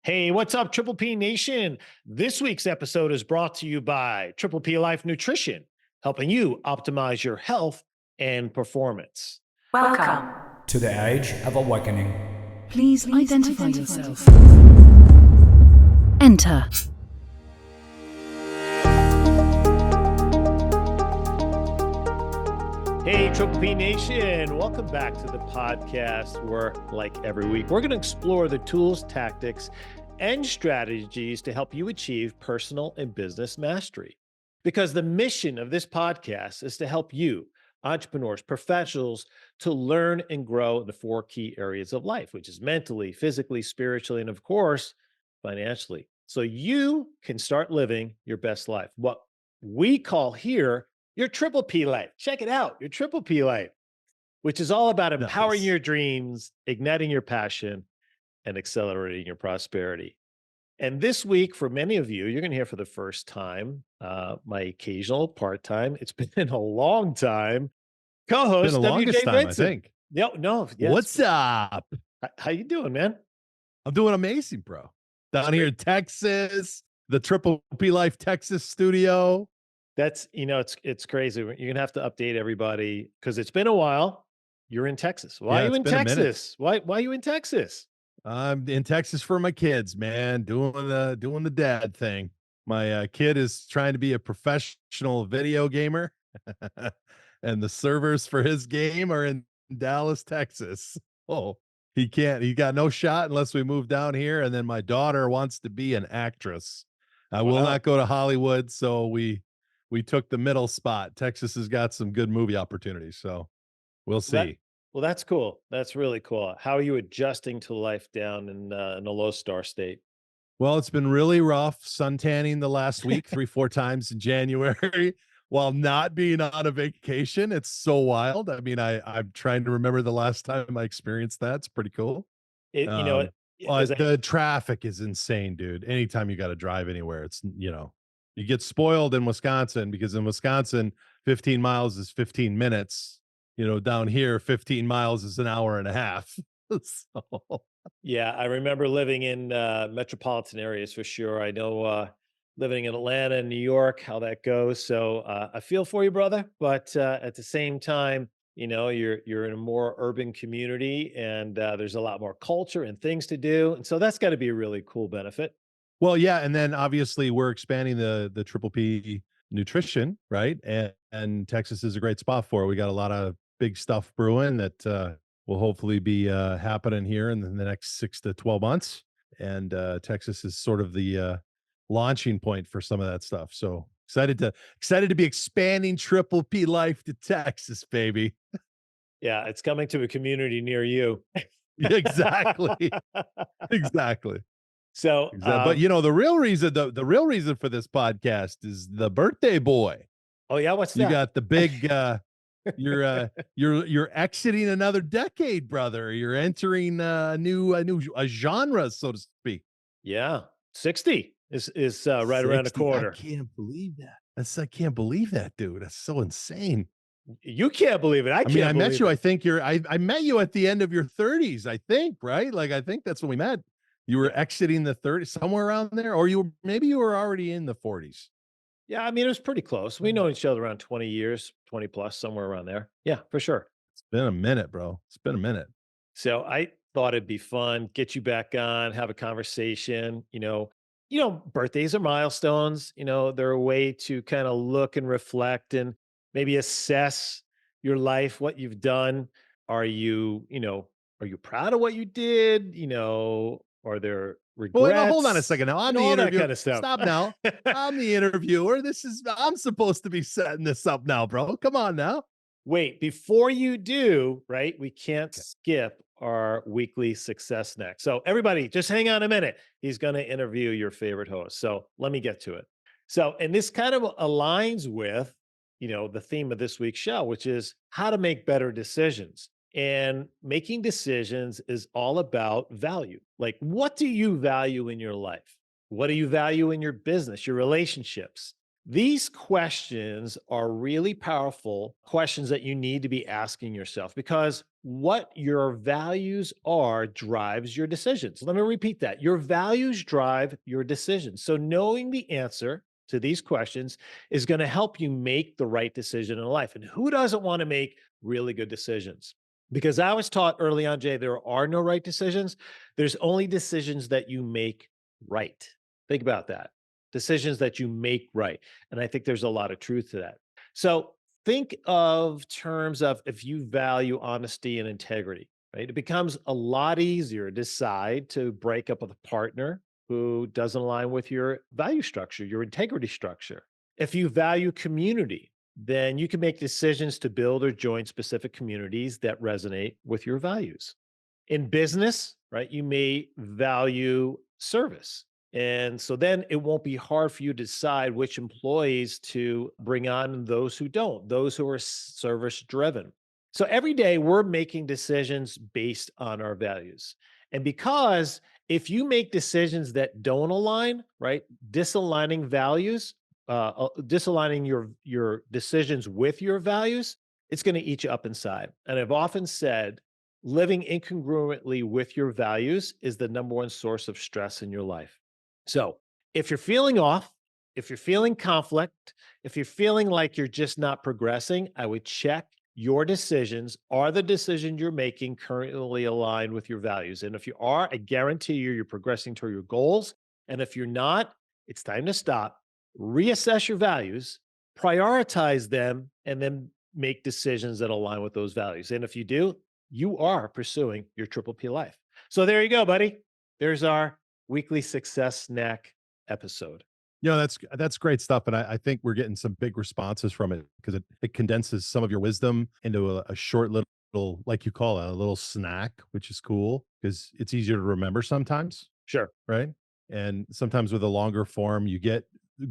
Hey, what's up, Triple P Nation? This week's episode is brought to you by Triple P Life Nutrition, helping you optimize your health and performance. Welcome to the Age of Awakening. Please identify yourself. Enter. Hey, Triple P Nation, welcome back to the podcast where, like every week, we're going to explore the tools, tactics, and strategies to help you achieve personal and business mastery. Because the mission of this podcast is to help you, entrepreneurs, professionals, to learn and grow in the four key areas of life, which is mentally, physically, spiritually, and of course, financially. So you can start living your best life. What we call here your Triple P life. Check it out, your Triple P life, which is all about empowering your dreams, igniting your passion, and accelerating your prosperity. And this week, for many of you, you're going to hear for the first time my occasional part-time, it's been a long time, co-host WJ Vincent. I think. No. Yeah, What's up? How you doing, man? I'm doing amazing, bro. Down here in Texas, the Triple P Life Texas studio. That's, it's crazy. You're going to have to update everybody because it's been a while. You're in Texas. Why are you in Texas? Why are you in Texas? I'm in Texas for my kids, man, doing the dad thing. My kid is trying to be a professional video gamer, and the servers for his game are in Dallas, Texas. Oh, he got no shot unless we move down here. And then my daughter wants to be an actress. I will not go to Hollywood, so we took the middle spot. Texas has got some good movie opportunities, so we'll see. Well, that's cool. That's really cool. How are you adjusting to life down in a low star state? Well, it's been really rough suntanning the last week, 3-4 times in January while not being on a vacation. It's so wild. I mean, I'm trying to remember the last time I experienced that. It's pretty cool. The traffic is insane, dude. Anytime you got to drive anywhere, it's, you get spoiled in Wisconsin because in Wisconsin, 15 miles is 15 minutes. Down here, 15 miles is an hour and a half. So. Yeah, I remember living in metropolitan areas for sure. I know living in Atlanta and New York, how that goes. So I feel for you, brother. But at the same time, you're in a more urban community and there's a lot more culture and things to do. And so that's got to be a really cool benefit. Well, yeah, and then obviously we're expanding the Triple P nutrition, right? And Texas is a great spot for it. We got a lot of big stuff brewing that will hopefully be happening here in the next 6 to 12 months. And Texas is sort of the launching point for some of that stuff. So excited to be expanding Triple P Life to Texas, baby. Yeah, it's coming to a community near you. Exactly. Exactly. So, but the real reason for this podcast is the birthday boy. Oh yeah, what's that? You got the big. You're exiting another decade, brother. You're entering a new genre, so to speak. Yeah, 60 is right 60, around the corner. I can't believe that. I can't believe that, dude. That's so insane. You can't believe it. I met you. I think I met you at the end of your 30s. I think, right? Like I think that's when we met. You were exiting the 30s, somewhere around there, or maybe you were already in the 40s. Yeah, I mean, it was pretty close. We know each other around 20 years, 20 plus, somewhere around there. Yeah, for sure. It's been a minute, bro. It's been a minute. So I thought it'd be fun, get you back on, have a conversation. Birthdays are milestones. They're a way to kind of look and reflect and maybe assess your life, what you've done. Are you proud of what you did? Are there regrets? Well, wait, hold on a second now. I'm the interviewer. Kind of stuff. Stop now. I'm the interviewer. I'm supposed to be setting this up now, bro. Come on now. Wait, before you do, right? We can't skip our weekly success next. So everybody, just hang on a minute. He's going to interview your favorite host. So let me get to it. So, and this kind of aligns with, the theme of this week's show, which is how to make better decisions. And making decisions is all about value. Like, what do you value in your life? What do you value in your business, your relationships? These questions are really powerful questions that you need to be asking yourself because what your values are drives your decisions. Let me repeat that. Your values drive your decisions. So, knowing the answer to these questions is going to help you make the right decision in life. And who doesn't want to make really good decisions? Because I was taught early on, Jay, there are no right decisions. There's only decisions that you make right. Think about that. Decisions that you make right. And I think there's a lot of truth to that. So think of terms of if you value honesty and integrity, right? It becomes a lot easier to decide to break up with a partner who doesn't align with your value structure, your integrity structure. If you value community, then you can make decisions to build or join specific communities that resonate with your values. In business, right, you may value service. And so then it won't be hard for you to decide which employees to bring on and those who don't, those who are service driven. So every day we're making decisions based on our values. And because if you make decisions that don't align, right, disaligning values, disaligning your decisions with your values, it's going to eat you up inside. And I've often said living incongruently with your values is the number one source of stress in your life. So if you're feeling off, if you're feeling conflict, if you're feeling like you're just not progressing, I would check your decisions. Are the decisions you're making currently aligned with your values? And if you are, I guarantee you're progressing toward your goals. And if you're not, it's time to stop, reassess your values, prioritize them, and then make decisions that align with those values. And if you do, you are pursuing your triple P life. So there you go, buddy. There's our weekly success snack episode. That's great stuff, and I think we're getting some big responses from it because it condenses some of your wisdom into a short little, like you call it, a little snack, which is cool because it's easier to remember sometimes, Sure. right? And sometimes with a longer form, you get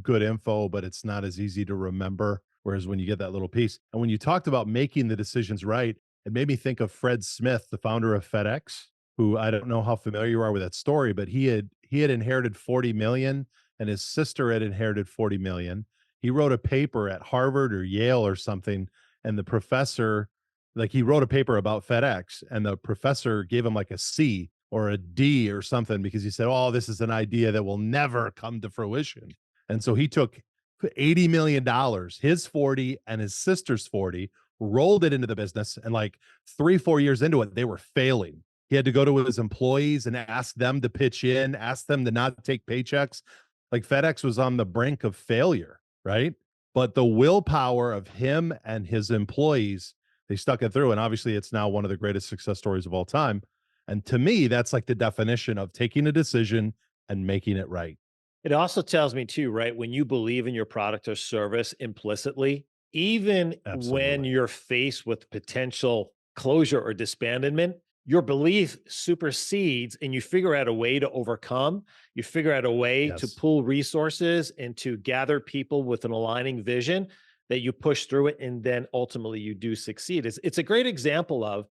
good info, but it's not as easy to remember. Whereas when you get that little piece, and when you talked about making the decisions right, it made me think of Fred Smith, the founder of FedEx, who I don't know how familiar you are with that story, but he had inherited 40 million and his sister had inherited 40 million. He wrote a paper at Harvard or Yale or something, and the professor, like he wrote a paper about FedEx, and the professor gave him like a C or a D or something because he said, "Oh, this is an idea that will never come to fruition." And so he took $80 million, his 40 and his sister's 40, rolled it into the business, and like 3, 4 years into it, they were failing. He had to go to his employees and ask them to pitch in, ask them to not take paychecks. Like FedEx was on the brink of failure, right? But the willpower of him and his employees, they stuck it through. And obviously, it's now one of the greatest success stories of all time. And to me, that's like the definition of taking a decision and making it right. It also tells me too, right? When you believe in your product or service implicitly, even when Absolutely. you're faced with potential closure or disbandment, your belief supersedes and you figure out a way to overcome. You figure out a way to Yes. pull resources and to gather people with an aligning vision that you push through it. And then ultimately you do succeed. It's a great example of,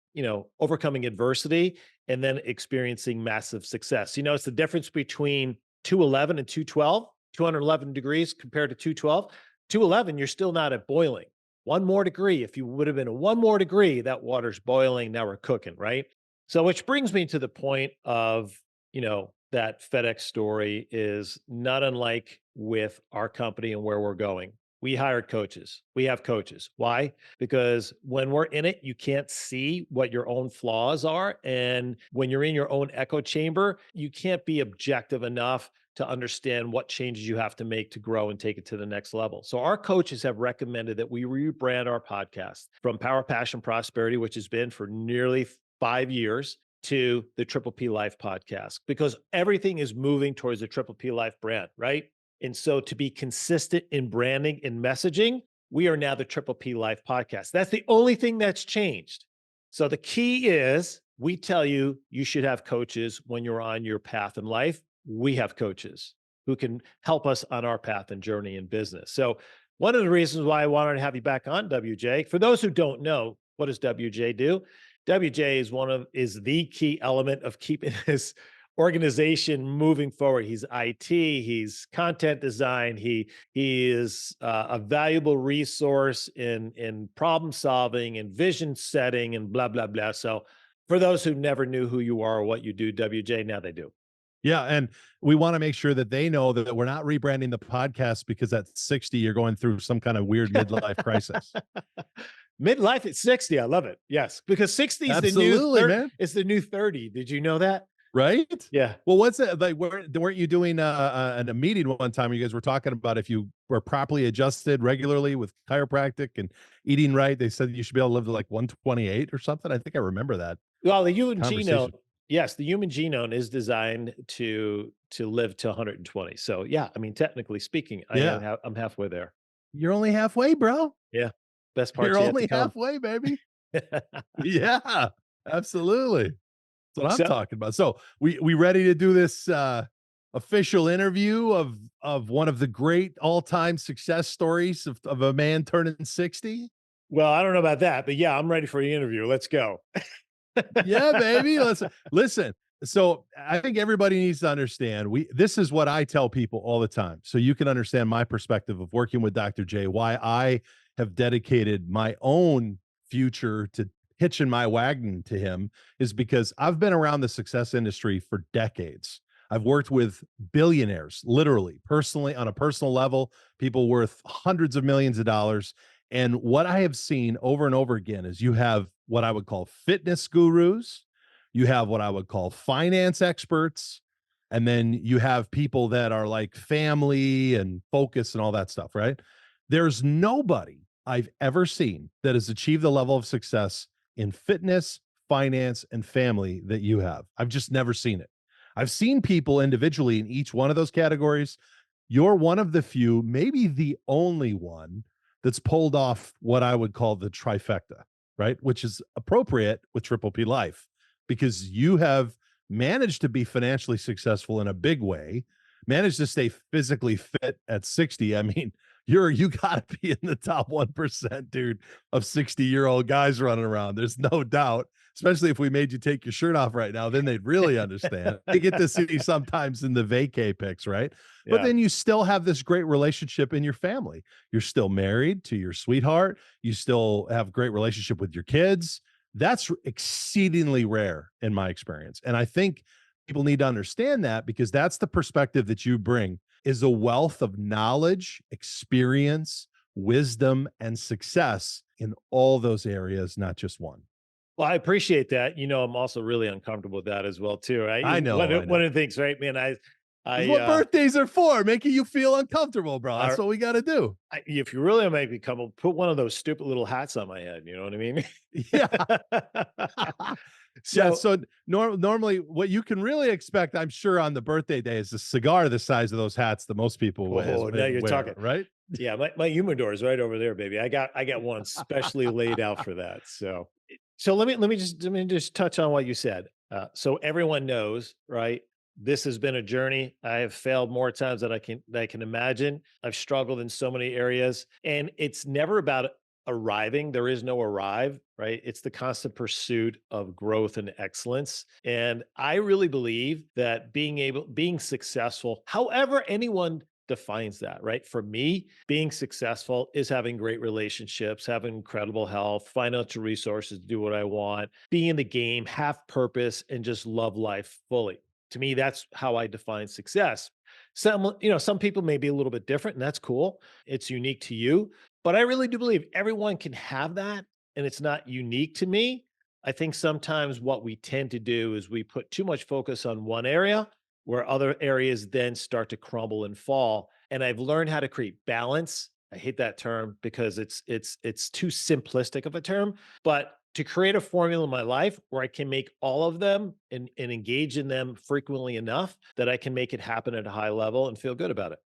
overcoming adversity and then experiencing massive success. It's the difference between 211 and 212, 211 degrees compared to 212. 211, you're still not at boiling. One more degree. If you would have been a one more degree, that water's boiling. Now we're cooking, right? So, which brings me to the point of, that FedEx story is not unlike with our company and where we're going. We hired coaches. We have coaches. Why? Because when we're in it, you can't see what your own flaws are. And when you're in your own echo chamber, you can't be objective enough to understand what changes you have to make to grow and take it to the next level. So, our coaches have recommended that we rebrand our podcast from Power, Passion, Prosperity, which has been for nearly 5 years, to the Triple P Life podcast, because everything is moving towards the Triple P Life brand, right? And so to be consistent in branding and messaging, we are now the Triple P Life podcast. That's the only thing that's changed. So the key is we tell you you should have coaches when you're on your path in life. We have coaches who can help us on our path and journey in business. So one of the reasons why I wanted to have you back on, WJ, for those who don't know, what does WJ do? WJ is the key element of keeping this organization moving forward. He's IT, he's content design, he is a valuable resource in problem solving and vision setting and blah blah blah. So for those who never knew who you are or what you do, WJ, now they do. Yeah, and we wanna make sure that they know that we're not rebranding the podcast because at 60, you're going through some kind of weird midlife crisis. Midlife at 60, I love it. Yes, because 60 is the new Absolutely, man. it's the new 30. Did you know that? Right? Yeah. Well, what's it like? Weren't you doing a meeting one time? You guys were talking about if you were properly adjusted regularly with chiropractic and eating right. They said you should be able to live to like 128 or something. I think I remember that Well, the human genome, conversation. yes, the human genome is designed to live to 120. So yeah, I mean, technically speaking, Yeah, I'm halfway there. you're only halfway, bro. Yeah. Best You're part's yet to only come. halfway, baby. Yeah, absolutely. That's what I'm So, talking about. So we ready to do this official interview of one of the great all-time success stories of a man turning 60? well, I don't know about that, but yeah, I'm ready for the interview. Let's go. Yeah, baby. Listen. So I think everybody needs to understand. This is what I tell people all the time. So you can understand my perspective of working with Dr. J, why I have dedicated my own future to hitching my wagon to him is because I've been around the success industry for decades. I've worked with billionaires, literally, personally, on a personal level, people worth hundreds of millions of dollars. And what I have seen over and over again is you have what I would call fitness gurus, you have what I would call finance experts, and then you have people that are like family and focus and all that stuff, right? There's nobody I've ever seen that has achieved the level of success in fitness, finance, and family that you have. I've just never seen it. I've seen people individually in each one of those categories. You're one of the few, maybe the only one that's pulled off what I would call the trifecta, right? Which is appropriate with Triple P Life because you have managed to be financially successful in a big way, managed to stay physically fit at 60. I mean, you got to be in the top 1%, dude, of 60-year-old guys running around. There's no doubt, especially if we made you take your shirt off right now, then they'd really understand. They get to see sometimes in the vacay pics, right? But Yeah. then you still have this great relationship in your family. You're still married to your sweetheart. You still have great relationship with your kids. That's exceedingly rare in my experience. And I think people need to understand that because that's the perspective that you bring is a wealth of knowledge, experience, wisdom, and success in all those areas, not just one. Well, I appreciate that. You know, I'm also really uncomfortable with that as well too. Right? I One know, I of, know. one of the things, right, man? This is I, what uh, birthdays are for, making you feel uncomfortable, bro. That's I, what we got to do. if you really make me come, put one of those stupid little hats on my head. You know what I mean? Yeah. Yeah, So, so normally what you can really expect, I'm sure, on the birthday day is a cigar the size of those hats that most people now you're wear, talking. right? Yeah, my humidor is right over there, baby. I got one specially laid out for that. So let me just touch on what you said. So everyone knows, right? This has been a journey. I have failed more times than I can imagine. I've struggled in so many areas, and it's never about arriving. There is no arrive, right? It's the constant pursuit of growth and excellence. And I really believe that being successful, however anyone defines that, right? For me, being successful is having great relationships, having incredible health, financial resources to do what I want, be in the game, have purpose, and just love life fully. To me, that's how I define success. Some people may be a little bit different, and that's cool. It's unique to you. But I really do believe everyone can have that, and it's not unique to me. I think sometimes what we tend to do is we put too much focus on one area where other areas then start to crumble and fall. And I've learned how to create balance. I hate that term because it's too simplistic of a term, but to create a formula in my life where I can make all of them and engage in them frequently enough that I can make it happen at a high level and feel good about it.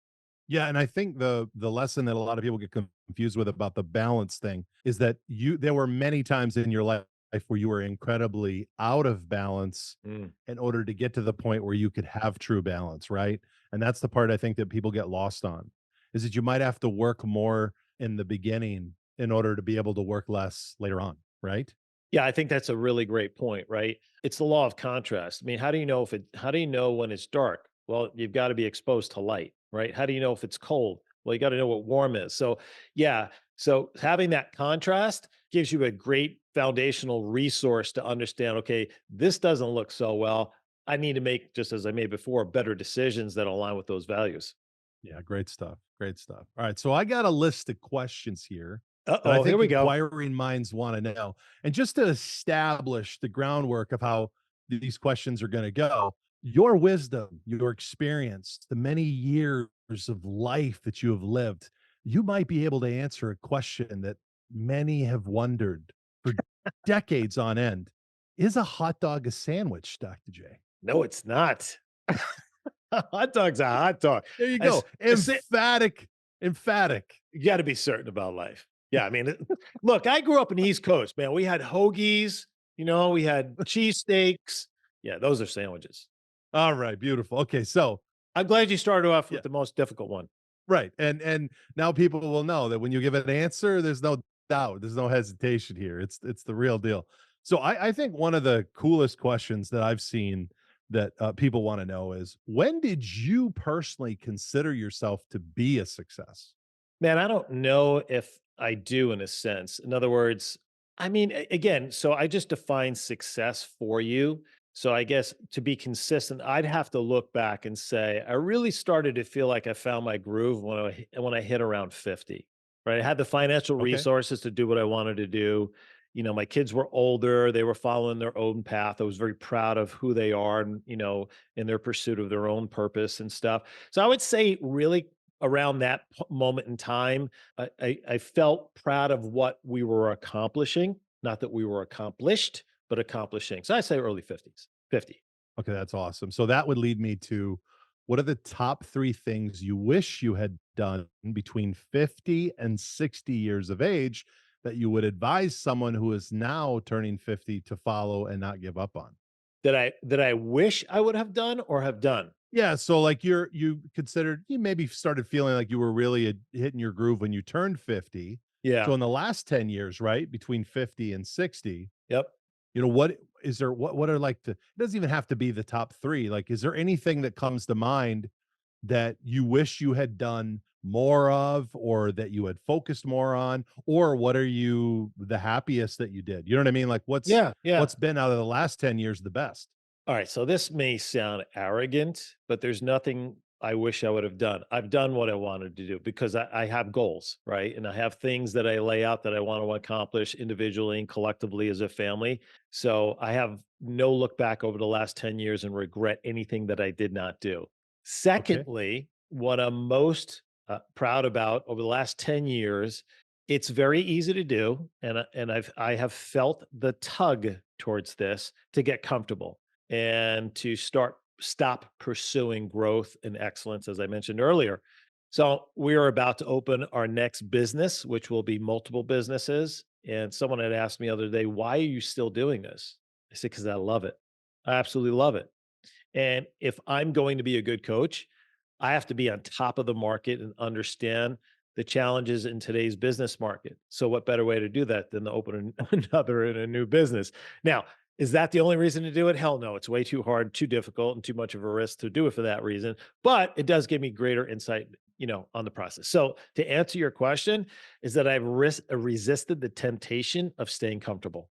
Yeah, and I think the lesson that a lot of people get confused with about the balance thing is that there were many times in your life where you were incredibly out of balance Mm. in order to get to the point where you could have true balance, right? And that's the part I think that people get lost on is that you might have to work more in the beginning in order to be able to work less later on, right? Yeah, I think that's a really great point, right? It's the law of contrast. I mean, how do you know when it's dark? Well, you've got to be exposed to light, right? How do you know if it's cold? Well, you got to know what warm is. So, yeah, so having that contrast gives you a great foundational resource to understand, okay, this doesn't look so well. I need to make, just as I made before, better decisions that align with those values. Yeah, great stuff. Great stuff. All right. So I got a list of questions here that I Uh-oh, here think we go. inquiring minds want to know. And just to establish the groundwork of how these questions are going to go, your wisdom, your experience, the many years of life that you have lived, you might be able to answer a question that many have wondered for decades on end. Is a hot dog a sandwich, Dr. J? No, it's not. Hot dog's a hot dog. There you As, go. as Emphatic, emphatic. You gotta be certain about life. Yeah, I mean, look, I grew up in the East Coast, man. We had hoagies, we had cheesesteaks. Yeah, those are sandwiches. All right, beautiful. Okay, so I'm glad you started off yeah, with the most difficult one. right, and now people will know that when you give an answer, there's no doubt, there's no hesitation here. It's the real deal. So I think one of the coolest questions that I've seen that people want to know is when did you personally consider yourself to be a success? Man, I don't know if I do in a sense. In other words, I mean, again, so I just define success for you. So I guess to be consistent, I'd have to look back and say I really started to feel like I found my groove when I hit around 50. Right? I had the financial Okay, resources to do what I wanted to do. My kids were older, they were following their own path. I was very proud of who they are and, in their pursuit of their own purpose and stuff. So I would say really around that moment in time, I felt proud of what we were accomplishing. Not that we were accomplished, but accomplishing. So I say early 50s, 50. okay, that's awesome. So that would lead me to what are the top 3 things you wish you had done between 50 and 60 years of age that you would advise someone who is now turning 50 to follow and not give up on? That I wish I would have done or have done. Yeah, so, like, you considered you maybe started feeling like you were really, hitting your groove when you turned 50. Yeah. So in the last 10 years, right, between 50 and 60, Yep. what is there what are, like, the it doesn't even have to be the top 3, like, is there anything that comes to mind that you wish you had done more of or that you had focused more on? Or what are you the happiest that you did? You know what I mean? Like, Yeah. Yeah. what's been out of the last 10 years the best? All right, so this may sound arrogant, but there's nothing I wish I would have done. I've done what I wanted to do because I have goals, right? And I have things that I lay out that I want to accomplish individually and collectively as a family. So I have no look back over the last 10 years and regret anything that I did not do. Okay. Secondly, what I'm most proud about over the last 10 years, it's very easy to do. And I have felt the tug towards this to get comfortable and to stop pursuing growth and excellence, as I mentioned earlier. So we are about to open our next business, which will be multiple businesses. And someone had asked me the other day, why are you still doing this? I said, because I love it. I absolutely love it. And if I'm going to be a good coach, I have to be on top of the market and understand the challenges in today's business market. So, what better way to do that than to open another in a new business? Now, is that the only reason to do it? Hell no. It's way too hard, too difficult, and too much of a risk to do it for that reason. But it does give me greater insight, on the process. So, to answer your question, is that I've resisted the temptation of staying comfortable.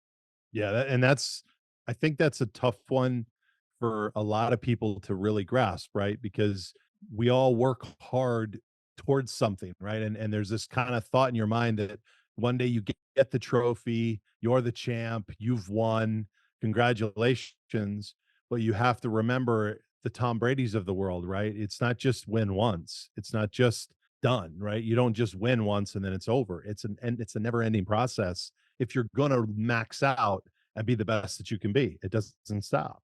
Yeah, and that's I think that's a tough one for a lot of people to really grasp, right? Because we all work hard towards something, right? And there's this kind of thought in your mind that one day you get the trophy, you're the champ, you've won, congratulations. But you have to remember the Tom Brady's of the world, right? It's not just win once. It's not just done, right? You don't just win once and then it's over. It's a never-ending process if you're going to max out and be the best that you can be. It doesn't stop.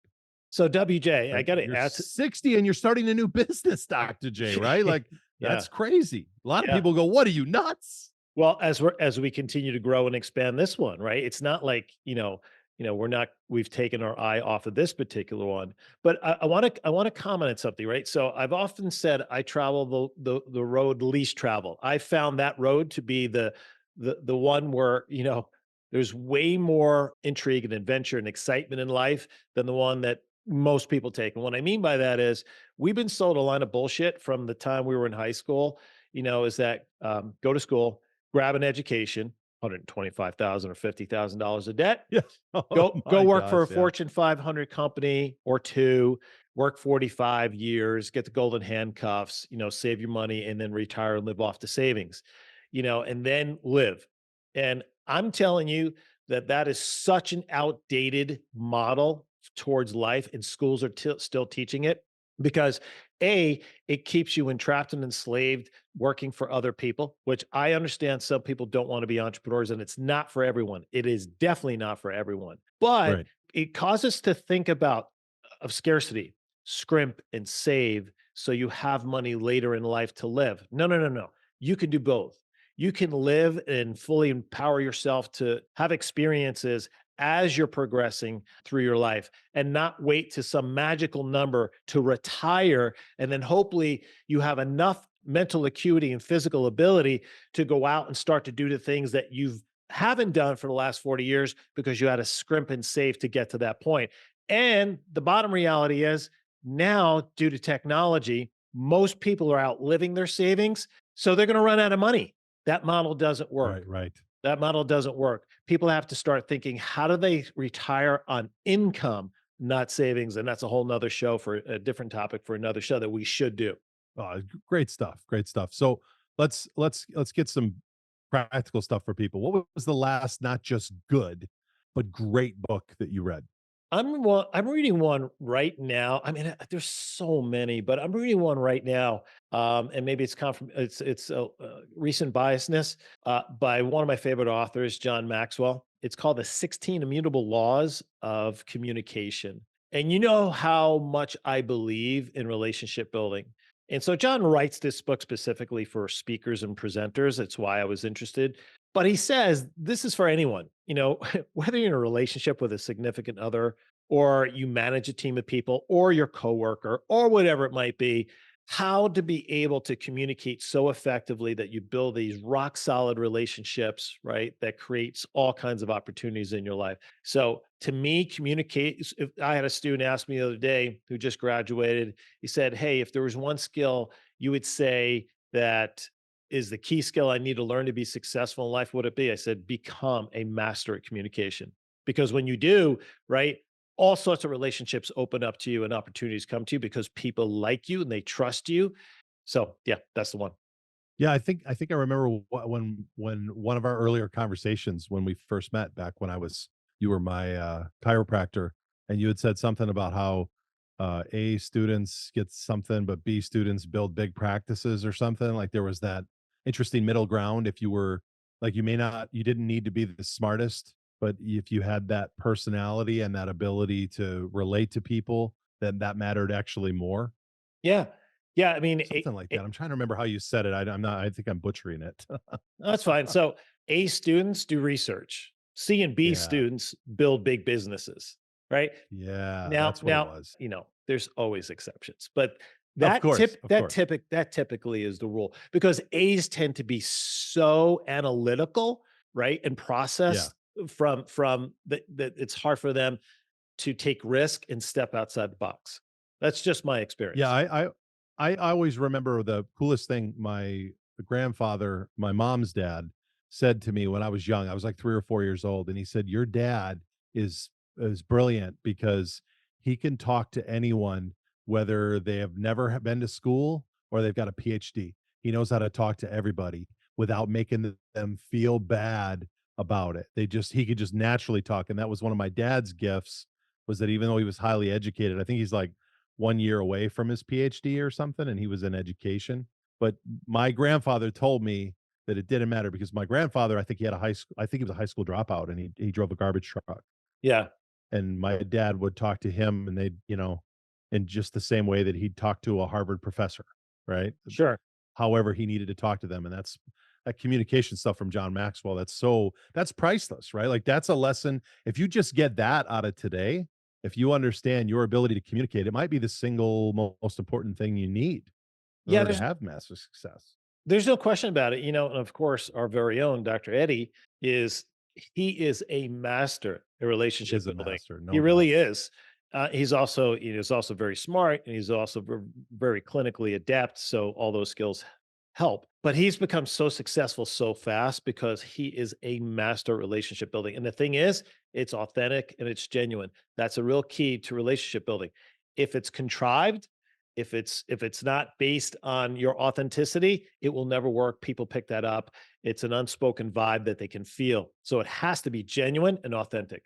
So, WJ, I Right? got to You're ask. 60 and you're starting a new business, Dr. J, right? Like Yeah. that's crazy. A lot of Yeah. people go, "What are you nuts?" Well, as we continue to grow and expand this one, right? It's not like, we've taken our eye off of this particular one. But I want to comment on something, right? So I've often said I travel the road least traveled. I found that road to be the one where, There's way more intrigue and adventure and excitement in life than the one that most people take. And what I mean by that is we've been sold a line of bullshit from the time we were in high school, is that go to school, grab an education, 125,000 or $50,000 of debt, Yeah. Oh go my work for a gosh. Yeah. Fortune 500 company or two, work 45 years, get the golden handcuffs, save your money and then retire and live off the savings, and then live. And I'm telling you that that is such an outdated model towards life, and schools are still teaching it because it keeps you entrapped and enslaved working for other people, which I understand some people don't want to be entrepreneurs and it's not for everyone. It is definitely not for everyone. But Right. it causes us to think about of scarcity, scrimp and save so you have money later in life to live. No, no, no, no. You can do both. You can live and fully empower yourself to have experiences as you're progressing through your life and not wait to some magical number to retire. And then hopefully you have enough mental acuity and physical ability to go out and start to do the things that you haven't done for the last 40 years because you had to scrimp and save to get to that point. And the bottom reality is now, due to technology, most people are outliving their savings. So they're going to run out of money. That model doesn't work. Right. Right. That model doesn't work. People have to start thinking, how do they retire on income, not savings? And that's a whole nother show for a different topic for another show that we should do. Great stuff. Great stuff. So let's get some practical stuff for people. What was the last not just good, but great book that you read? I'm reading one right now. I mean, there's so many, but I'm reading one right now. And maybe it's recent biasness by one of my favorite authors, John Maxwell. It's called The 16 Immutable Laws of Communication. And you know how much I believe in relationship building. And so John writes this book specifically for speakers and presenters. That's why I was interested. But he says this is for anyone, whether you're in a relationship with a significant other, or you manage a team of people, or your coworker, or whatever it might be, how to be able to communicate so effectively that you build these rock solid relationships, right? That creates all kinds of opportunities in your life. So to me, communicate. If I had a student ask me the other day who just graduated, he said, "Hey, if there was one skill you would say that is the key skill I need to learn to be successful in life, would it be?" I said, become a master at communication. Because when you do, right, all sorts of relationships open up to you and opportunities come to you because people like you and they trust you. So, yeah, that's the one. Yeah, I think I remember when one of our earlier conversations when we first met back when you were my chiropractor, and you had said something about how A students get something, but B students build big practices or something. Like there was that interesting middle ground. If you were like you didn't need to be the smartest, but if you had that personality and that ability to relate to people, then that mattered actually more. Yeah. Yeah. I mean, Something like that. I'm trying to remember how you said it. I'm not. I think I'm butchering it. that's fine. So, A students do research, C and B Yeah. students build big businesses, right? Yeah, Now, that's what it now, was. there's always exceptions, but Of course, of course. that typically is the rule because A's tend to be so analytical, right? And Yeah. process from that it's hard for them to take risk and step outside the box. That's just my Yeah, experience. I always remember the coolest thing my grandfather, my mom's dad, said to me when I was young. I was like 3 or 4 years old, and he said, "Your dad is brilliant because he can talk to anyone, whether they have never been to school or they've got a PhD. He knows how to talk to everybody without making them feel bad about it. He could just naturally talk." And that was one of my dad's gifts, was that even though he was highly educated, I think he's like 1 year away from his PhD or something, and he was in education. But my grandfather told me that it didn't matter because my grandfather, I think he was a high school dropout, and he drove a garbage truck. Yeah, And my dad would talk to him, and in just the same way that he'd talk to a Harvard professor, right? sure. However he needed to talk to them. And that's that communication stuff from John Maxwell. That's priceless, right? Like that's a lesson. If you just get that out of today, if you understand your ability to communicate, it might be the single most important thing you need in Yeah, order to have massive success. there's no question about it. And of course, our very own Dr. Eddie is he is a master in He relationship is a building. master, He no doubt. really is. He's also very smart, and he's also very clinically adept. So all those skills help. But he's become so successful so fast because he is a master relationship building. And the thing is, it's authentic and it's genuine. That's a real key to relationship building. If it's contrived, if it's not based on your authenticity, it will never work. People pick that up. It's an unspoken vibe that they can feel. So it has to be genuine and authentic.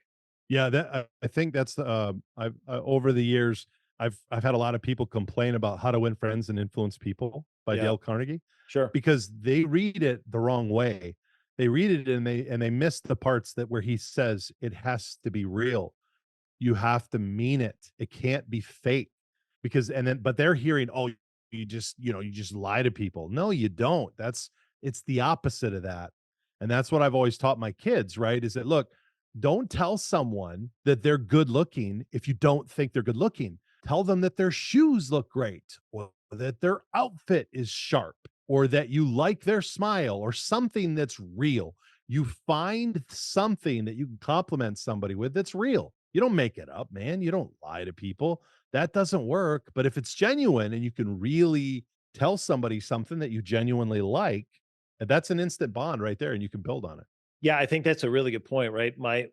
Yeah, that I think that's the, I've over the years, I've had a lot of people complain about How to Win Friends and Influence People by Yeah, Dale Carnegie sure. because they read it the wrong way. They read it and they miss the parts that where he says it has to be real. You have to mean it. It can't be fake because and then but they're hearing, "Oh, you just lie to people." No, you don't. It's the opposite of that. And that's what I've always taught my kids, right? Is that look, don't tell someone that they're good looking if you don't think they're good looking. Tell them that their shoes look great or that their outfit is sharp or that you like their smile or something that's real. You find something that you can compliment somebody with that's real. You don't make it up, man. You don't lie to people. That doesn't work. But if it's genuine and you can really tell somebody something that you genuinely like, that's an instant bond right there and you can build on it. Yeah, I think that's a really good point, right? My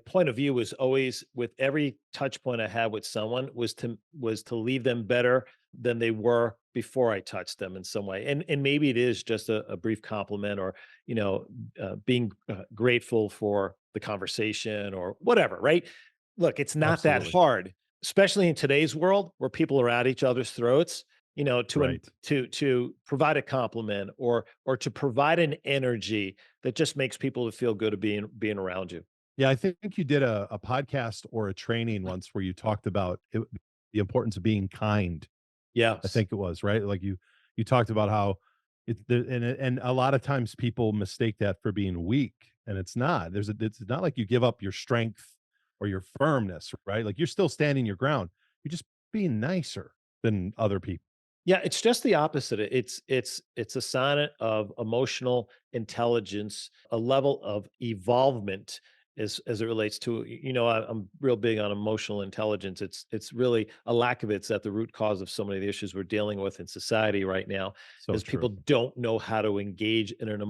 point of view was always with every touch point I had with someone was to leave them better than they were before I touched them in some way. And maybe it is just a brief compliment or being grateful for the conversation or whatever, right? Look, it's not that Absolutely. hard, especially in today's world where people are at each other's throats. Right. To provide a compliment or to provide an energy that just makes people feel good of being around you. Yeah, I think you did a podcast or a training once where you talked about the importance of being kind. I Yes. think it was, right? Like you talked about how and a lot of times people mistake that for being weak and it's not. It's not like you give up your strength or your firmness, right? Like you're still standing your ground. You're just being nicer than other people. Yeah, it's just the opposite. It's a sign of emotional intelligence, a level of evolvement as it relates to, I'm real big on emotional intelligence. It's really a lack of it's at the root cause of so many of the issues we're dealing with in society right now, So is true. people don't know how to engage in an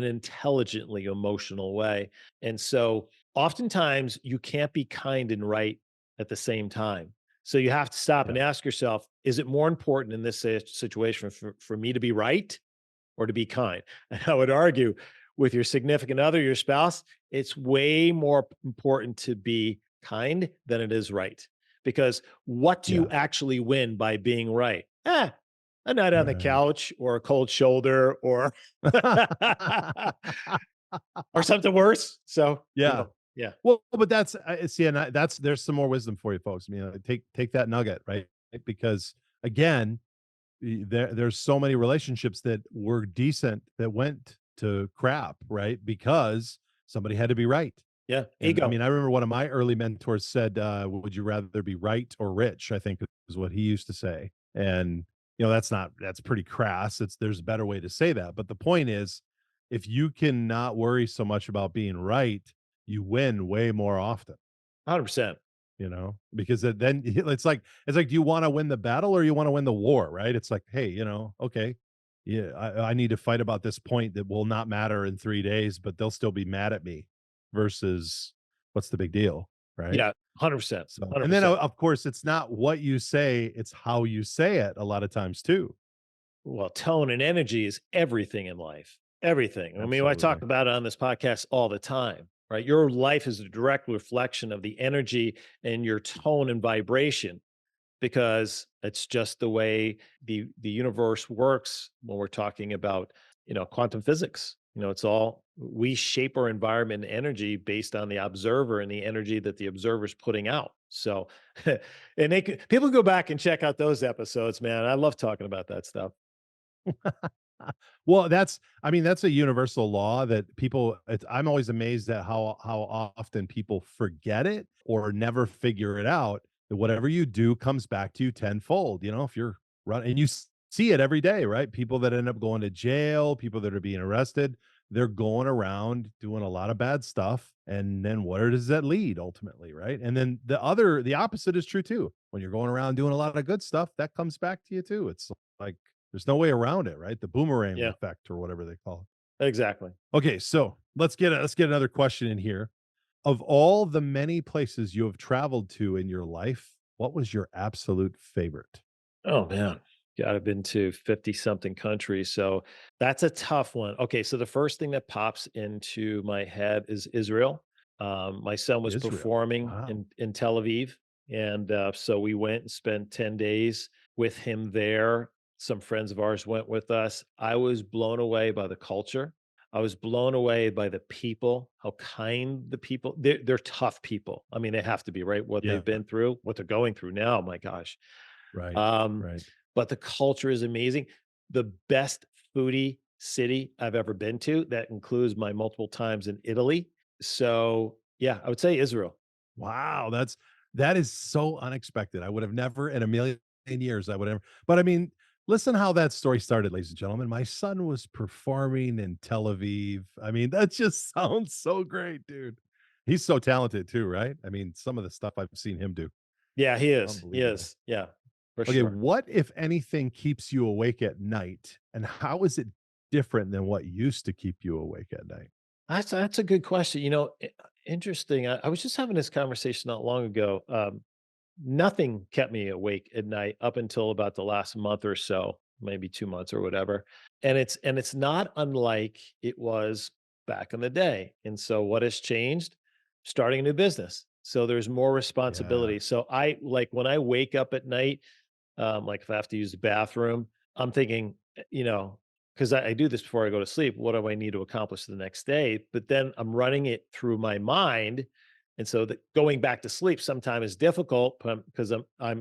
intelligently emotional way. And so oftentimes you can't be kind and right at the same time. So you have to stop Yeah. and ask yourself, is it more important in this situation for me to be right or to be kind? And I would argue with your significant other, your spouse, it's way more important to be kind than it is right. Because what do you Yeah. actually win by being right? A night on the Right. couch or a cold shoulder or or something worse. So, Yeah. yeah. Well, but that's see, and that's there's some more wisdom for you folks. I mean, take that nugget, right? Because again, there's so many relationships that were decent that went to crap, right? Because somebody had to be right. Yeah. And I Ego. mean, I remember one of my early mentors said, "Would you rather be right or rich?" I think is what he used to say. And that's pretty crass. There's a better way to say that. But the point is, if you can not worry so much about being right, you win way more often. 100%. Because then do you want to win the battle or you want to win the war, right? It's like, hey, okay, yeah, I need to fight about this point that will not matter in 3 days, but they'll still be mad at me versus what's the big deal, right? Yeah. 100%. So, and then 100%. of course, it's not what you say, it's how you say it a lot of times too. Well, tone and energy is everything in life. Everything. I mean, I talk Absolutely. about it on this podcast all the time, right? Your life is a direct reflection of the energy and your tone and vibration because it's just the way the universe works when we're talking about, quantum physics. It's all we shape our environment and energy based on the observer and the energy that the observer's putting out. So, and people go back and check out those episodes, man. I love talking about that stuff. Well, I mean, that's a universal law that I'm always amazed at how often people forget it or never figure it out. That whatever you do comes back to you tenfold. If you're running and see it every day, right? People that end up going to jail, people that are being arrested, they're going around doing a lot of bad stuff. And then where does that lead ultimately? Right. And then the opposite is true too. When you're going around doing a lot of good stuff, that comes back to you too. It's like there's no way around it, right? The boomerang Yeah, effect or whatever they call exactly. it. Okay, so let's get another question in here. Of all the many places you have traveled to in your life, what was your absolute favorite? Oh man. Yeah, I've been to 50 something countries. So that's a tough one. Okay. So the first thing that pops into my head is Israel. My son was Israel. performing Wow. in Tel Aviv. And so we went and spent 10 days with him there. Some friends of ours went with us. I was blown away by the culture. I was blown away by the people, how kind the people. They're tough people. I mean, they have to be, right? What they've Yeah. been through, what they're going through now. My gosh. Right. Um, Right. but the culture is amazing. The best foodie city I've ever been to, that includes my multiple times in Italy. So, yeah, I would say Israel. Wow, that is so unexpected. I would have never in a million years I would ever but I mean, listen how that story started, ladies and gentlemen. My son was performing in Tel Aviv. I mean, that just sounds so great, dude. He's so talented too, right? I mean, some of the stuff I've seen him do. Yeah, he is. He Unbelievable. is. Yeah, for Okay, sure. what if anything keeps you awake at night and how is it different than what used to keep you awake at night? That's a good question. Interesting. I was just having this conversation not long ago. Nothing kept me awake at night up until about the last month or so, maybe 2 months or whatever, and it's not unlike it was back in the day, and so what has changed? Starting a new business, so there's more Yeah. responsibility, so I like, when I wake up at night, like if I have to use the bathroom, I'm thinking, because I do this before I go to sleep. What do I need to accomplish the next day? But then I'm running it through my mind, and so going back to sleep sometimes is difficult because I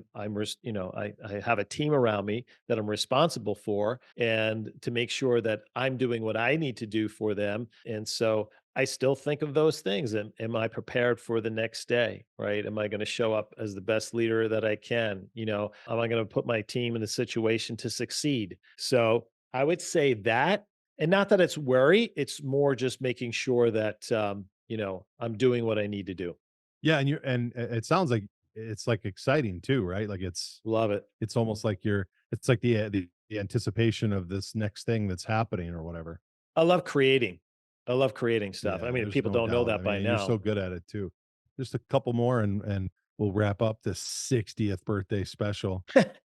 have a team around me that I'm responsible for, and to make sure that I'm doing what I need to do for them, and so I still think of those things. Am I prepared for the next day? Right? Am I going to show up as the best leader that I can? Am I going to put my team in a situation to succeed? So I would say that, and not that it's worry, it's more just making sure that, I'm doing what I need to do. Yeah, and it sounds like it's, like, exciting too, right? Like, Love it. it's almost like it's like the anticipation of this next thing that's happening or whatever. I love creating. I love creating stuff. I Yeah, mean, if there's people no don't know doubt. that I mean, by and you're so now. good at it too. Just a couple more and we'll wrap up the 60th birthday special.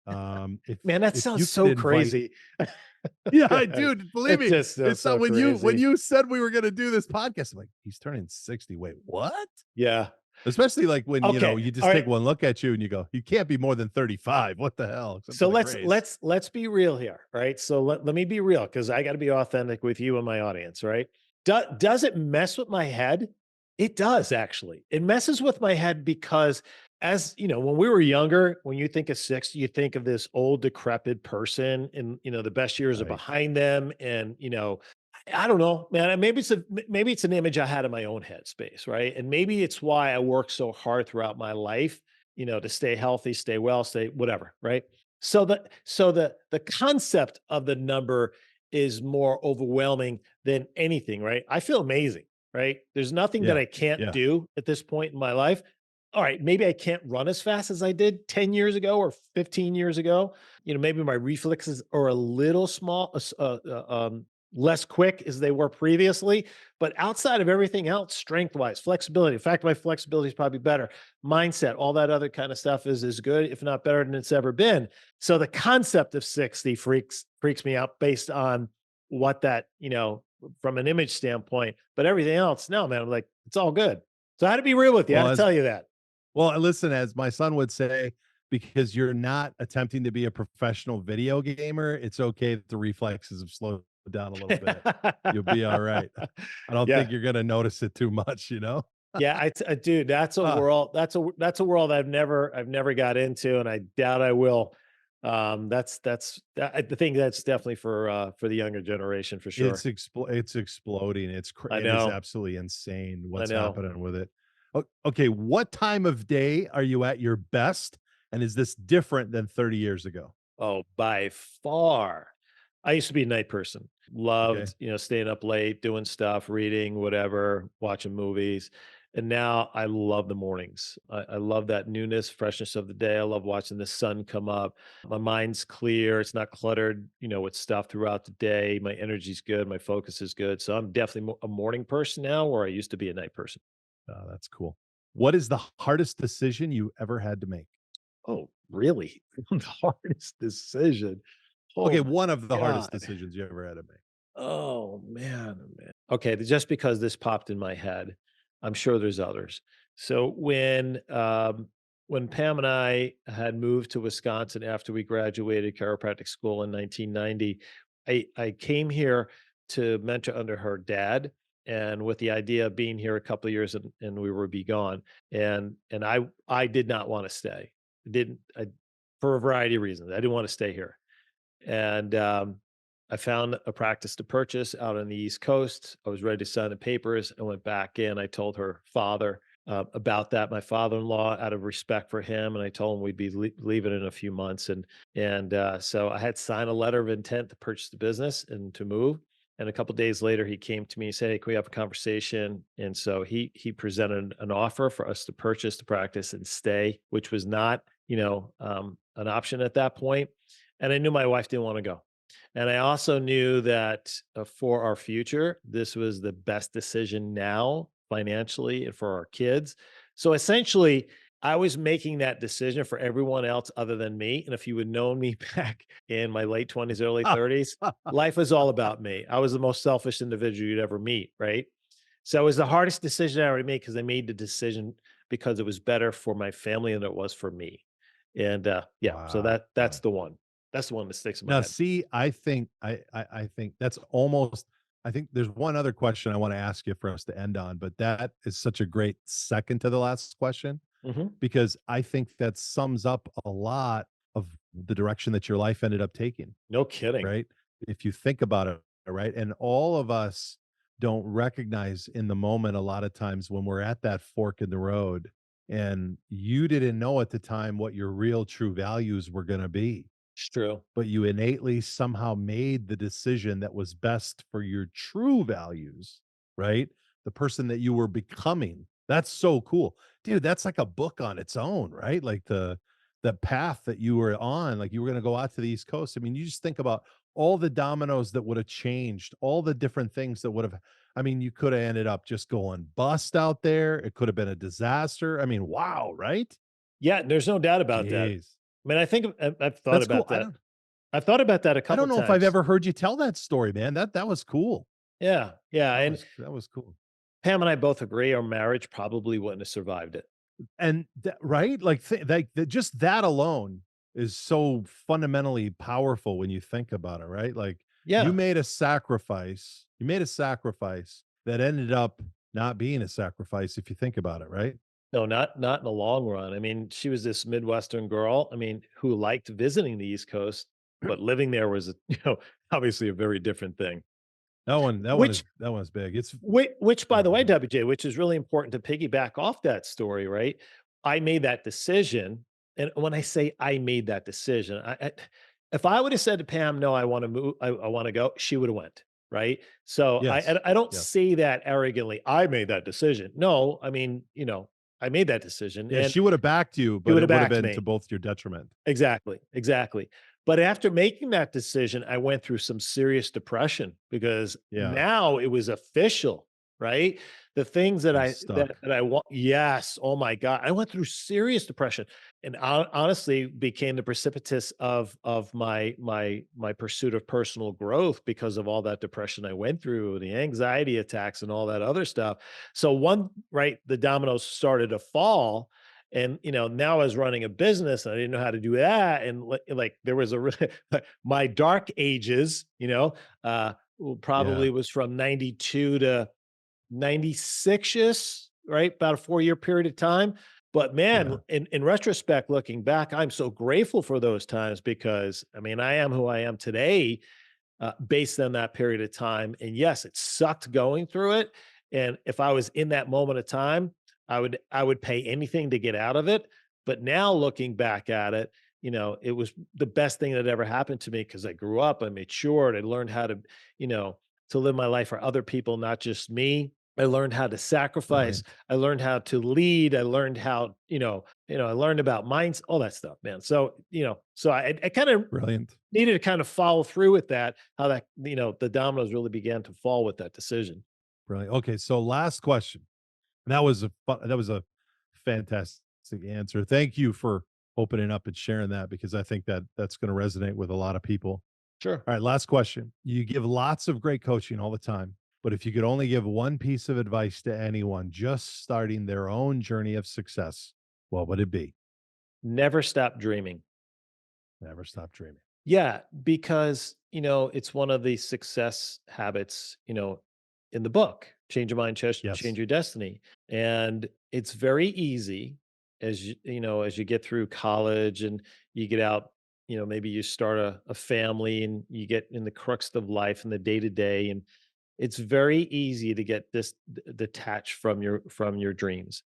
Man, that If sounds you could so invite crazy. Yeah, Go I ahead. do, believe It me. just sounds It's not so when crazy. you said we were gonna do this podcast, I'm like, "He's turning 60. Wait, what?" Yeah. Especially, like, when, Okay. you All just take right. one look at you and you go, "You can't be more than 35. What the hell? So Something to let's grace." let's let's be real here, right? So let me be real, because I got to be authentic with you and my audience, right? Does it mess with my head? It does, actually. It messes with my head because, as you know, when we were younger, when you think of 60, you think of this old decrepit person, and the best years are Right. behind them, and I don't know, man. Maybe it's an image I had in my own head space, right? And maybe it's why I work so hard throughout my life, to stay healthy, stay well, stay whatever, right? So the concept of the number is more overwhelming than anything, right? I feel amazing, right? There's nothing that Yeah. I can't Yeah. do at this point in my life. All right, maybe I can't run as fast as I did 10 years ago or 15 years ago. Maybe my reflexes are a little less quick as they were previously. But outside of everything else, strength wise, flexibility, in fact, my flexibility is probably better. Mindset, all that other kind of stuff is as good, if not better than it's ever been. So the concept of 60 freaks me out based on what that, from an image standpoint. But everything else, no, man, I'm like, it's all good. So I had to be real with you. I had Well, to as tell you that. Well, listen, as my son would say, because you're not attempting to be a professional video gamer, it's okay that the reflexes have slowed down a little bit. You'll be all right. I don't think Yeah. you're gonna notice it too much, you know? Yeah, dude, that's a Ah, world. That's a world I've never got into, and I doubt I will. I think that's definitely for the younger generation for sure. it's exploding. I It is know, absolutely insane I what's know. happening with it. Okay, what time of day are you at your best, and is this different than 30 years ago? Oh, by far. I used to be a night person. Okay. Loved, staying up late, doing stuff, reading, whatever, watching movies. And now I love the mornings. I love that newness, freshness of the day. I love watching the sun come up. My mind's clear. It's not cluttered, with stuff throughout the day. My energy's good. My focus is good. So I'm definitely a morning person now, where I used to be a night person. Oh, that's cool. What is the hardest decision you ever had to make? Oh, really? The hardest decision. Oh Okay, my one of the hardest God. decisions you ever had to make. Oh man, oh, man. Okay, just because this popped in my head, I'm sure there's others. So when Pam and I had moved to Wisconsin after we graduated chiropractic school in 1990, I came here to mentor under her dad, and with the idea of being here a couple of years and we would be gone. And I did not want to stay. Didn't I, for a variety of reasons. I didn't want to stay here. And I found a practice to purchase out on the East Coast. I was ready to sign the papers. I went back in. I told her father about that, my father-in-law, out of respect for him, and I told him we'd be leaving in a few months. And so I had signed a letter of intent to purchase the business and to move. And a couple days later, he came to me and said, "Hey, can we have a conversation?" And so he presented an offer for us to purchase the practice and stay, which was not, an option at that point. And I knew my wife didn't want to go. And I also knew that for our future, this was the best decision now financially and for our kids. So essentially, I was making that decision for everyone else other than me. And if you had known me back in my late 20s, early 30s, life was all about me. I was the most selfish individual you'd ever meet, right? So it was the hardest decision I ever made because I made the decision because it was better for my family than it was for me. And yeah, so that's Wow. the one. That's the one that sticks in my Now, head. see, I think that's almost I think there's one other question I wanna ask you for us to end on, but that is such a great second to the last question, Mhm. because I think that sums up a lot of the direction that your life ended up taking, No kidding. right? If you think about it, right? And all of us don't recognize in the moment a lot of times when we're at that fork in the road, and you didn't know at the time what your real true values were gonna be, It's true. but you innately somehow made the decision that was best for your true values, right? The person that you were becoming. That's so cool. Dude, that's like a book on its own, right? Like the path that you were on, like you were going to go out to the East Coast. I mean, you just think about all the dominoes that would have changed, all the different things that would have I mean, you could have ended up just going bust out there. It could have been a disaster. I mean, wow, right? Yeah, there's no doubt about that. Jeez. I mean, I think I've thought That's cool. about that. I've thought about that a I couple don't know if I've times. ever heard you tell that story, man. That was cool. Yeah, yeah, and That was cool. Pam and I both agree our marriage probably wouldn't have survived it. And right? Just that alone is so fundamentally powerful when you think about it, right? Like Yeah. you made a sacrifice that ended up not being a sacrifice if you think about it, right? No, not in the long run. I mean, she was this Midwestern girl, I mean, who liked visiting the East Coast, but living there was, obviously a very different thing. Which That one is big. It's which, go by ahead, the go way, ahead. WJ, which is really important to piggyback off that story, right? I made that decision, and when I say I made that decision, if I would have said to Pam, "No, I wanna move, I wanna go," she would have went, right? So Yes. I don't Yes. say that arrogantly, "I made that decision." No, I mean, I made that decision, Yeah, and she would have backed you, she but would it have would have backed been to me. both your detriment. Exactly, exactly. But after making that decision, I went through some serious depression because Yeah. now it was official, right? The things that You I stuck. that I want, yes, oh my god, I went through serious depression, and honestly became the precipitous of my pursuit of personal growth because of all that depression I went through, the anxiety attacks and all that other stuff. So right, the dominoes started to fall, and, now I was running a business and I didn't know how to do that. And like there was a really my dark ages, Yeah. probably was from 92 to 96ish, right? About a 4-year period of time. But man, Yeah. in retrospect, looking back, I'm so grateful for those times because I mean, I am who I am today based on that period of time. And yes, it sucked going through it. And if I was in that moment of time, I would pay anything to get out of it. But now looking back at it, it was the best thing that ever happened to me because I grew up, I matured, I learned how to, you know, to live my life for other people, not just me. I learned how to sacrifice. Brilliant. I learned how to lead. I learned how, I learned about minds, all that stuff, man. So, so I kind of Brilliant. needed to kind of follow through with that, how that, the dominoes really began to fall with that decision. Brilliant. Okay, so last question. That was a fantastic answer. Thank you for opening up and sharing that because I think that that's going to resonate with a lot of people. Sure. All right, last question. You give lots of great coaching all the time, but if you could only give one piece of advice to anyone just starting their own journey of success, what would it be? Never stop dreaming. Never stop dreaming. Yeah, because, it's one of the success habits, in the book, Change Your Mind, Change Yes. Your Destiny. And it's very easy as you get through college and you get out, maybe you start a family and you get in the crux of life and the day to day. And it's very easy to get detached from your dreams.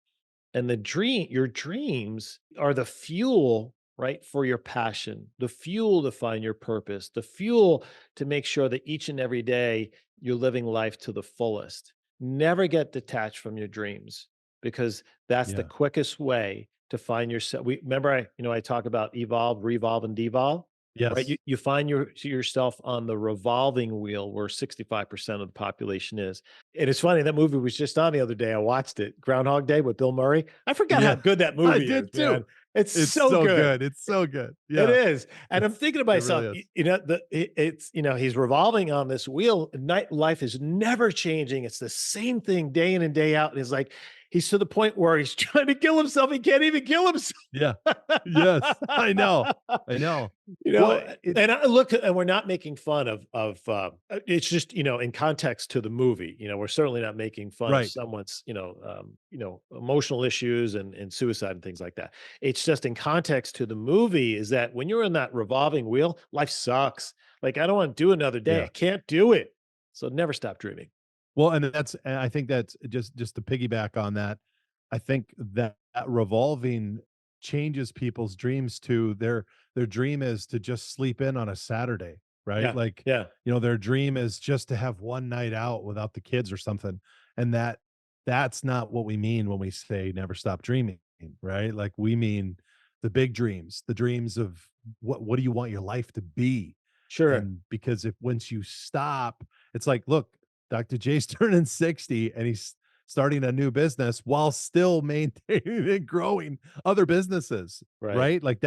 And your dreams are the fuel, right, for your passion, the fuel to find your purpose, the fuel to make sure that each and every day you're living life to the fullest. Never get detached from your dreams because that's the Yeah. quickest way to find yourself. Remember I talk about evolve, revolve, and devolve. Right. You, Yes. you find yourself on the revolving wheel where 65% of the population is. And it's funny, that movie was just on the other day. I watched it, Groundhog Day with Bill Murray. I forgot how Yeah. good that I movie is, did too. man. It's It's so so good. good. It's so good. It Yeah. is. And I'm It's thinking to it myself, really is. it's, he's revolving on this wheel. Night life is never changing. It's the same thing day in and day out. And it's like, he's to the point where he's trying to kill himself. He can't even kill himself. Yeah. Yes. I know. I know. You know, Well, it and I look, and we're not making fun of it's just, in context to the movie, we're certainly not making fun of right. someone's, emotional issues and suicide and things like that. It's just in context to the movie is that when you're in that revolving wheel, life sucks. Like, I don't want to do another day. I Yeah. can't do it. So never stop dreaming. Well, and I think that's just to piggyback on that, I think that revolving changes people's dreams to their dream is to just sleep in on a Saturday, right? Yeah. Like, Yeah. their dream is just to have one night out without the kids or something. And that's not what we mean when we say never stop dreaming, right? Like we mean the big dreams, the dreams of what do you want your life to be? Sure. And because if once you stop, it's like, look, Dr. J's turning 60 and he's starting a new business while still maintaining and growing other businesses, Right. right? Like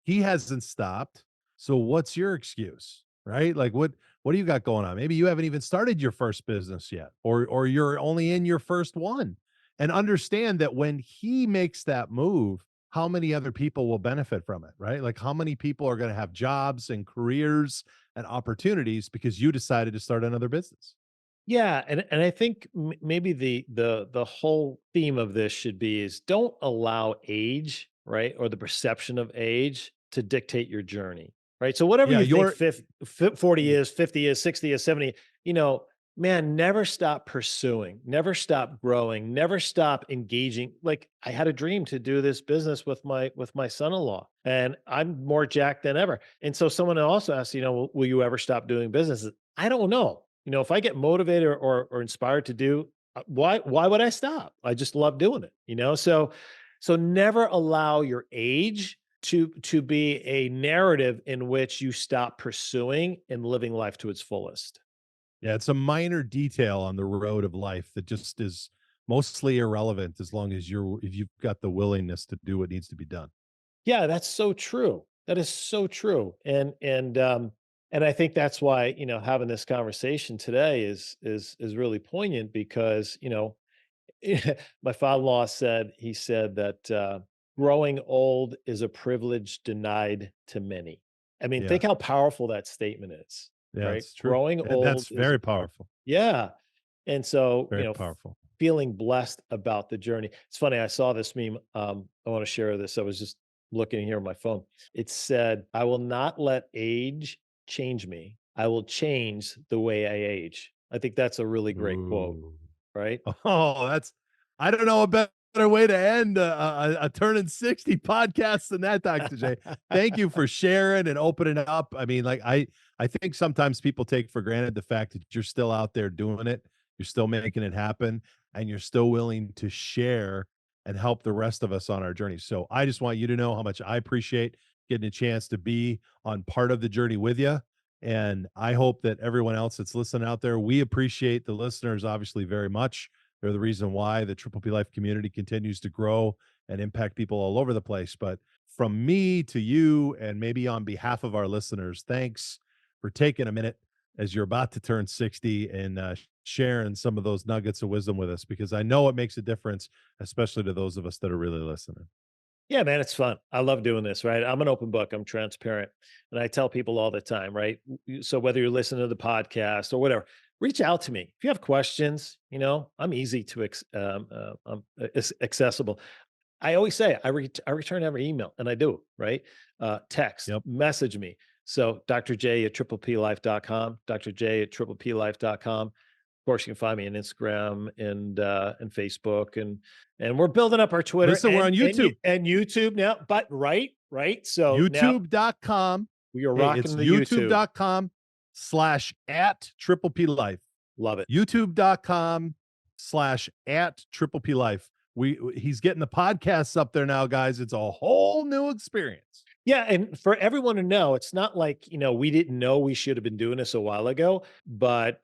he hasn't stopped. So what's your excuse? Right? Like what do you got going on? Maybe you haven't even started your first business yet, or you're only in your first one. And understand that when he makes that move, how many other people will benefit from it, right? Like how many people are going to have jobs and careers and opportunities because you decided to start another business. Yeah, and I think maybe the whole theme of this should be is don't allow age, right, or the perception of age to dictate your journey, right? So whatever Yeah, you think you're 50, 40 y is, 50 is, 60 is, 70, man, never stop pursuing, never stop growing, never stop engaging. Like, I had a dream to do this business with my son-in-law, and I'm more jacked than ever. And so someone also asked, will you ever stop doing business? I don't know. If I get motivated or inspired to do, why would I stop? I just love doing it. So never allow your age to be a narrative in which you stop pursuing and living life to its fullest. Yeah, it's a minor detail on the road of life that just is mostly irrelevant as long as if you've got the willingness to do what needs to be done. Yeah, that's so true. That is so true. And I think that's why, having this conversation today is really poignant because, my father-in-law he said that growing old is a privilege denied to many. I mean, Yeah. think how powerful that statement is, Yeah, right? it's true. Growing old That's is very powerful. yeah. And so, Very powerful. feeling blessed about the journey. It's funny, I saw this meme. I want to share this. I was just looking here on my phone. It said, I will not let age change me. I will change the way I age. I think that's a really great quote, Ooh. right? Oh, I don't know about better way to end a turning 60 podcast than that, Dr. J. Thank you for sharing and opening up. I mean, like I think sometimes people take for granted the fact that you're still out there doing it, you're still making it happen, and you're still willing to share and help the rest of us on our journey. So I just want you to know how much I appreciate getting a chance to be on part of the journey with you. And I hope that everyone else that's listening out there, we appreciate the listeners obviously very much. They're the reason why the Triple P Life community continues to grow and impact people all over the place. But from me to you, and maybe on behalf of our listeners, thanks for taking a minute as you're about to turn 60 and sharing some of those nuggets of wisdom with us, because I know it makes a difference, especially to those of us that are really listening. Yeah, man, it's fun. I love doing this, right? I'm an open book. I'm transparent. And I tell people all the time, right? So whether you're listening to the podcast or whatever, reach out to me. If you have questions, I'm easy to accessible. I always say I return every email, and I do, right? Text, Yep. message me. So Dr. J at triplelife.com, Dr. J at triplelife.com. Of course, you can find me on Instagram and Facebook, and we're building up our Twitter. Listen, we're on YouTube. and YouTube now. But right. So now YouTube.com. we are Hey, rocking it's the YouTube. youtube.com/at Triple P Life. Love it. youtube.com/at Triple P Life. He's getting the podcasts up there now, guys. It's a whole new experience. Yeah, and for everyone to know, it's not like we didn't know we should have been doing this a while ago, but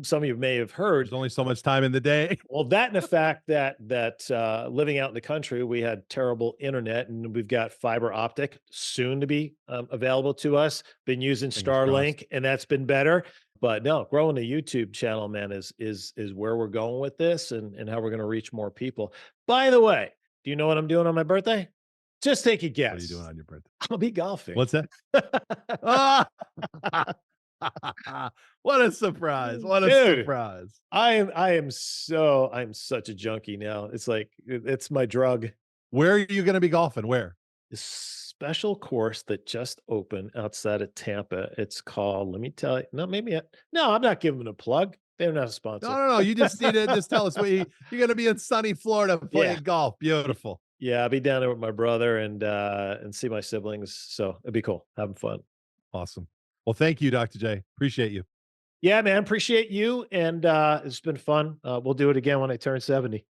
some of you may have heard. There's only so much time in the day. Well, that and the fact that living out in the country, we had terrible internet, and we've got fiber optic soon to be available to us. Been using Starlink, and that's been better. But no, growing a YouTube channel, man, is where we're going with this, and how we're going to reach more people. By the way, do you know what I'm doing on my birthday? Just take a guess. What are you doing on your birthday? I'll be golfing. What's that? Ah! What a surprise. What a surprise. I'm such a junkie now. It's like it's my drug. Where are you going to be golfing? Where? This special course that just opened outside of Tampa. It's called, let me tell you. No, I'm not giving them a plug. They're not a sponsor. No. You just need to just tell us where you're going to be in sunny Florida playing golf. Beautiful. Yeah, I'll be down there with my brother and see my siblings. So it'd be cool. Having fun. Awesome. Well, thank you, Dr. J. Appreciate you. Yeah, man. Appreciate you. And it's been fun. We'll do it again when I turn 70.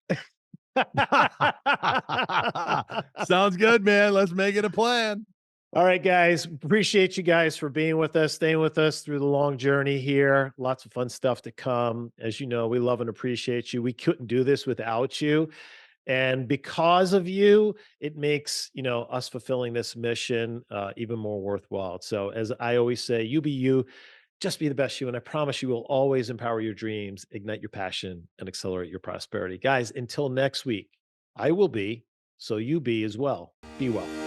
Sounds good, man. Let's make it a plan. All right, guys. Appreciate you guys for being with us, staying with us through the long journey here. Lots of fun stuff to come. As you know, we love and appreciate you. We couldn't do this without you. And because of you, it makes, us fulfilling this mission even more worthwhile. So as I always say, you be you, just be the best you. And I promise you will always empower your dreams, ignite your passion, and accelerate your prosperity. Guys, until next week, I will be, so you be as well. Be well.